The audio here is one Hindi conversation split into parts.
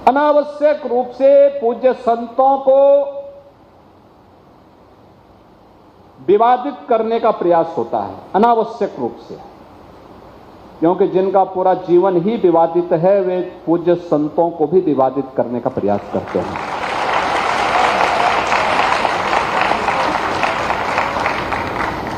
अनावश्यक रूप से पूज्य संतों को विवादित करने का प्रयास होता है, अनावश्यक रूप से, क्योंकि जिनका पूरा जीवन ही विवादित है वे पूज्य संतों को भी विवादित करने का प्रयास करते हैं।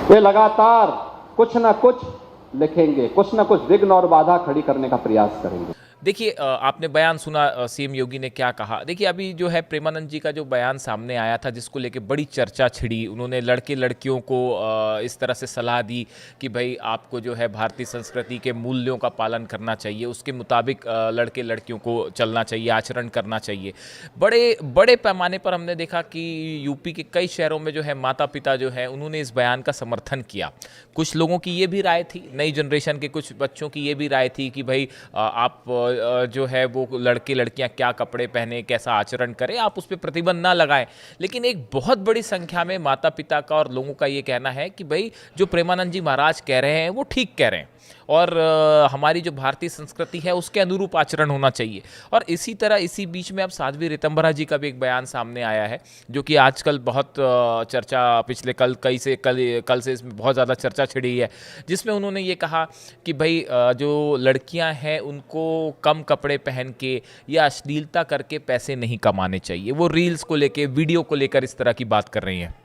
वे लगातार कुछ ना कुछ लिखेंगे, कुछ ना कुछ विघ्न और बाधा खड़ी करने का प्रयास करेंगे। देखिए, आपने बयान सुना सीएम योगी ने क्या कहा। देखिए, अभी जो है प्रेमानंद जी का जो बयान सामने आया था, जिसको लेके बड़ी चर्चा छिड़ी, उन्होंने लड़के लड़कियों को इस तरह से सलाह दी कि भाई आपको जो है भारतीय संस्कृति के मूल्यों का पालन करना चाहिए, उसके मुताबिक लड़के लड़कियों को चलना चाहिए, आचरण करना चाहिए। बड़े बड़े पैमाने पर हमने देखा कि यूपी के कई शहरों में जो है माता पिता जो है उन्होंने इस बयान का समर्थन किया। कुछ लोगों की ये भी राय थी, नई जनरेशन के कुछ बच्चों की ये भी राय थी कि भाई आप जो है वो लड़के लड़कियां क्या कपड़े पहने, कैसा आचरण करें, आप उस पर प्रतिबंध ना लगाएं। लेकिन एक बहुत बड़ी संख्या में माता पिता का और लोगों का ये कहना है कि भाई जो प्रेमानंद जी महाराज कह रहे हैं वो ठीक कह रहे हैं और हमारी जो भारतीय संस्कृति है उसके अनुरूप आचरण होना चाहिए। और इसी तरह इसी बीच में अब साध्वी ऋतंभरा जी का भी एक बयान सामने आया है, जो कि आजकल बहुत चर्चा, पिछले कल से इसमें बहुत ज़्यादा चर्चा छिड़ी है, जिसमें उन्होंने ये कहा कि भाई जो लड़कियां हैं उनको कम कपड़े पहन के या अश्लीलता करके पैसे नहीं कमाने चाहिए। वो रील्स को लेके, वीडियो को लेकर इस तरह की बात कर रही हैं।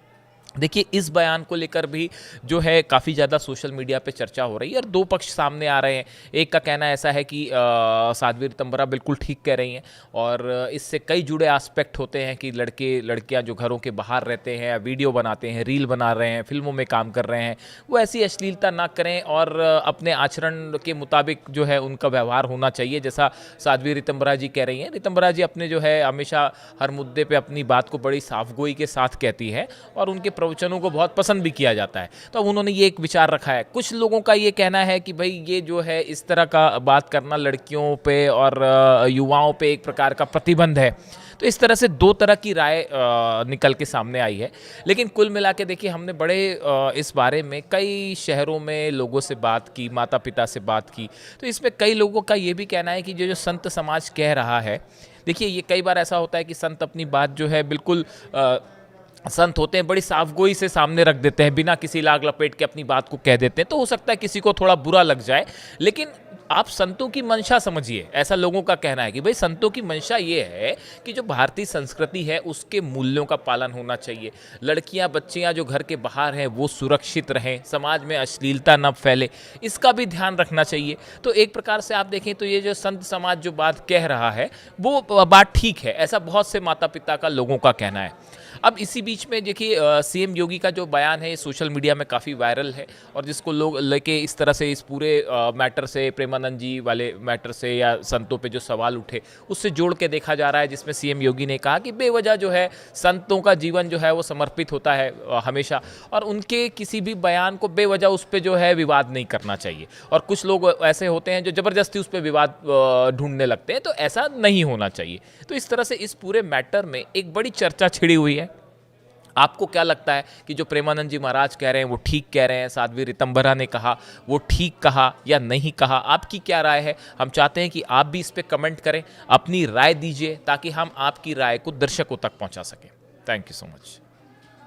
देखिए, इस बयान को लेकर भी जो है काफ़ी ज़्यादा सोशल मीडिया पे चर्चा हो रही है और दो पक्ष सामने आ रहे हैं। एक का कहना ऐसा है कि साध्वी ऋतंभरा बिल्कुल ठीक कह रही हैं और इससे कई जुड़े एस्पेक्ट होते हैं कि लड़के लड़कियां जो घरों के बाहर रहते हैं, वीडियो बनाते हैं, रील बना रहे हैं, फिल्मों में काम कर रहे हैं, वो ऐसी अश्लीलता ना करें और अपने आचरण के मुताबिक जो है उनका व्यवहार होना चाहिए, जैसा साध्वी ऋतंभरा जी कह रही हैं। ऋतंभरा जी अपने जो है हमेशा हर मुद्दे पर अपनी बात को बड़ी साफगोई के साथ कहती है और उनके प्रवचनों को बहुत पसंद भी किया जाता है। तो अब उन्होंने ये एक विचार रखा है। कुछ लोगों का ये कहना है कि भाई ये जो है इस तरह का बात करना लड़कियों पे और युवाओं पे एक प्रकार का प्रतिबंध है। तो इस तरह से दो तरह की राय निकल के सामने आई है। लेकिन कुल मिला के देखिए, हमने बड़े इस बारे में कई शहरों में लोगों से बात की, माता पिता से बात की, तो इसमें कई लोगों का ये भी कहना है कि जो संत समाज कह रहा है, देखिए ये कई बार ऐसा होता है कि संत अपनी बात जो है बिल्कुल संत होते हैं, बड़ी साफगोई से सामने रख देते हैं, बिना किसी लाग लपेट के अपनी बात को कह देते हैं। तो हो सकता है किसी को थोड़ा बुरा लग जाए, लेकिन आप संतों की मंशा समझिए। ऐसा लोगों का कहना है कि भाई संतों की मंशा ये है कि जो भारतीय संस्कृति है उसके मूल्यों का पालन होना चाहिए। लड़कियां बच्चियां जो घर के बाहर हैं वो सुरक्षित रहें, समाज में अश्लीलता न फैले, इसका भी ध्यान रखना चाहिए। तो एक प्रकार से आप देखें तो ये जो संत समाज जो बात कह रहा है वो बात ठीक है, ऐसा बहुत से माता पिता का, लोगों का कहना है। अब इसी बीच में देखिए, सीएम योगी का जो बयान है सोशल मीडिया में काफ़ी वायरल है और जिसको लोग लेके इस तरह से इस पूरे मैटर से, प्रेमानंद जी वाले मैटर से या संतों पे जो सवाल उठे उससे जोड़ के देखा जा रहा है, जिसमें सीएम योगी ने कहा कि बेवजह जो है संतों का जीवन जो है वो समर्पित होता है हमेशा, और उनके किसी भी बयान को बेवजह उस पर जो है विवाद नहीं करना चाहिए। और कुछ लोग ऐसे होते हैं जो ज़बरदस्ती उस पर विवाद ढूंढने लगते हैं, तो ऐसा नहीं होना चाहिए। तो इस तरह से इस पूरे मैटर में एक बड़ी चर्चा छिड़ी हुई है। आपको क्या लगता है कि जो प्रेमानंद जी महाराज कह रहे हैं वो ठीक कह रहे हैं, साध्वी ऋतंभरा ने कहा वो ठीक कहा या नहीं कहा? आपकी क्या राय है? हम चाहते हैं कि आप भी इस पे कमेंट करें, अपनी राय दीजिए, ताकि हम आपकी राय को दर्शकों तक पहुंचा सकें। Thank you so much.